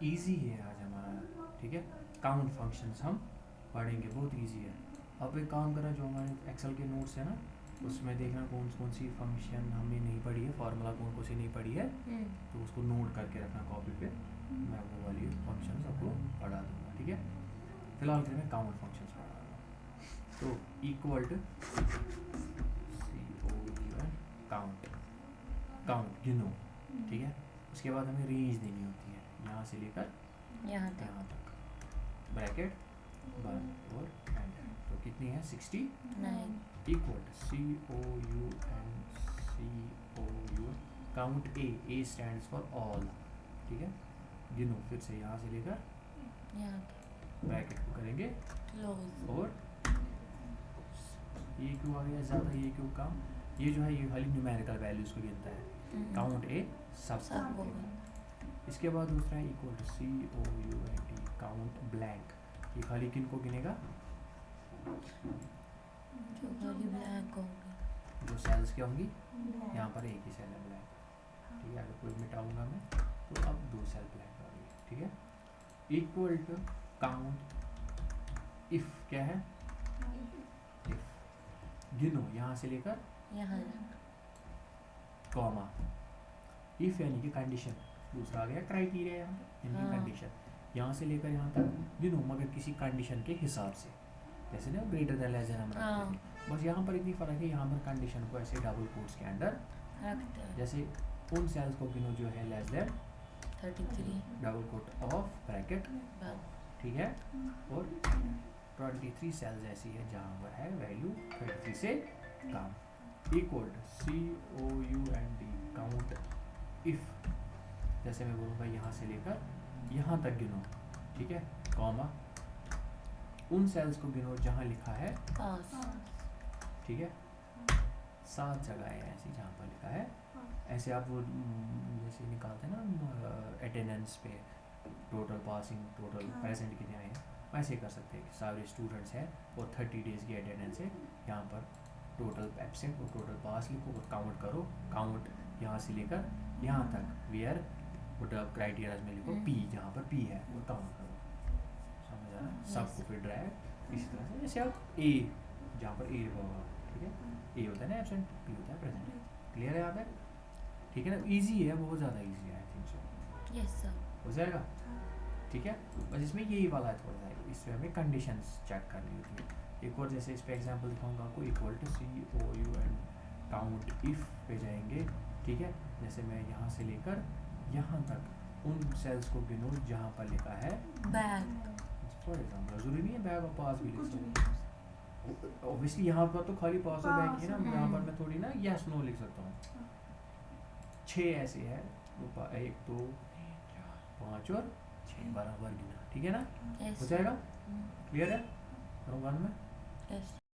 Easy है आज हमारा, ठीक है। काउंट फंक्शंस हम पढ़ेंगे, बहुत इजी है। अब एक काम करें, जो हमारे एक्सेल के नोट्स है ना, उसमें देखना कौन कौन सी फंक्शन हमने नहीं पढ़ी है, फार्मूला कौन कौन सी नहीं पढ़ी है, तो उसको नोट करके रखना कॉपी पे। मैं वो वाली फंक्शन आपको पढ़ा दूंगा, ठीक है। फिलहाल के लिए मैं काउंट फंक्शंस पढ़ा रहा हूँ। तो इक्वल टू काउंट, काउंट गिनो, ठीक है। उसके बाद हमें रेंज देनी होती है, यहाँ से लेकर यहाँ तक, ब्रैकेट बंद और एंटर। तो कितनी है 69 equal COUNT count A stands for all, ठीक है। गिनो फिर से यहाँ से लेकर यहाँ ब्रैकेट को करेंगे क्लोज। और ये क्यों आ गया ज़्यादा, ये क्यों कम, ये जो है ये खाली न्यूमेरिकल वैल्यूज को गिनता है, काउंट ए सब। इसके बाद दूसरा है equal to COUNT count blank, ये खाली किन को गिनेगा, जो खाली ब्लैंक होंगे, जो सेल्स क्या होंगी, यहाँ पर एक ही सेल है ब्लैंक, ठीक है। अगर कोई मिटाऊंगा मैं तो अब 2 सेल ब्लैंक आ गई, ठीक है। इक्वल टू काउंट इफ, क्या है इफ, गिनो यहाँ से लेकर यहाँ कॉमा, इफ यानी कि कंडीशन, दूसरा आ गया क्राइटेरिया यहाँ यानी कंडीशन, यहाँ से लेकर यहाँ तक गिनो मगर किसी कंडीशन के हिसाब से, जैसे ना ग्रेटर देन लेस देन हम रखते थे, बस यहाँ पर इतनी फ़र्क है, यहाँ पर कंडीशन को ऐसे डबल कोट्स के अंदर रखते हैं। जैसे उन सेल्स को गिनो जो है less than 33 double quote of bracket, ठीक है, और 23 सेल्स ऐसी है जहाँ पर है वैल्यू 33 से कम, इक्वल COUNT काउंट इफ, जैसे मैं बोलूँगा यहाँ से लेकर यहाँ तक गिनो, ठीक है, कॉमा उन सेल्स को गिनो जहाँ लिखा है पास, ठीक है। 7 जगह है ऐसी जहाँ पर लिखा है, ऐसे आप वो जैसे निकालते हैं ना अटेंडेंस पे, टोटल पासिंग, टोटल प्रेजेंट कितने आए हैं, वैसे कर सकते हैं कि सारे स्टूडेंट्स हैं और 30 डेज की अटेंडेंस है, यहाँ पर टोटल एब्सेंट और टोटल पास लिखो और काउंट करो, काउंट यहाँ से लेकर यहाँ तक, वेयर क्राइटेरिया में लिखो P, जहाँ पर P है वो काउंट करो, समझ आ रहा है सबको फिर ड्रैग इसी तरह से, जैसे आप A जहाँ पर A लिखा होगा, ठीक है, A होता है ना एब्सेंट, P होता है प्रेजेंट, क्लियर है यहाँ पे, ठीक है ना। इजी है, बहुत ज़्यादा इजी है, I think so, yes sir, हो जाएगा, ठीक है। बस इसमें यही वाला है थोड़ा सा, इसमें हमें कंडीशंस चेक करनी होती है। एक और जैसे इस पर एग्जांपल दिखाऊंगा आपको, equal to COUNT count if पे जाएंगे, ठीक है। जैसे मैं यहाँ से लेकर यहाँ तक उन सेल्स को गिनो जहाँ पर लिखा है बैग, फॉर एग्जाम्पल, जरूरी नहीं है बैग और पास भी लिख सकते, ऑब्वियसली यहाँ पर तो खाली पास और बैग ही ना, यहाँ पर मैं थोड़ी ना यस नो लिख सकता हूँ, 6 ऐसे है, 1 2 3 4 5 और 6 बराबर गिना, ठीक है ना, हो जाएगा, क्लियर है, वन में। यस।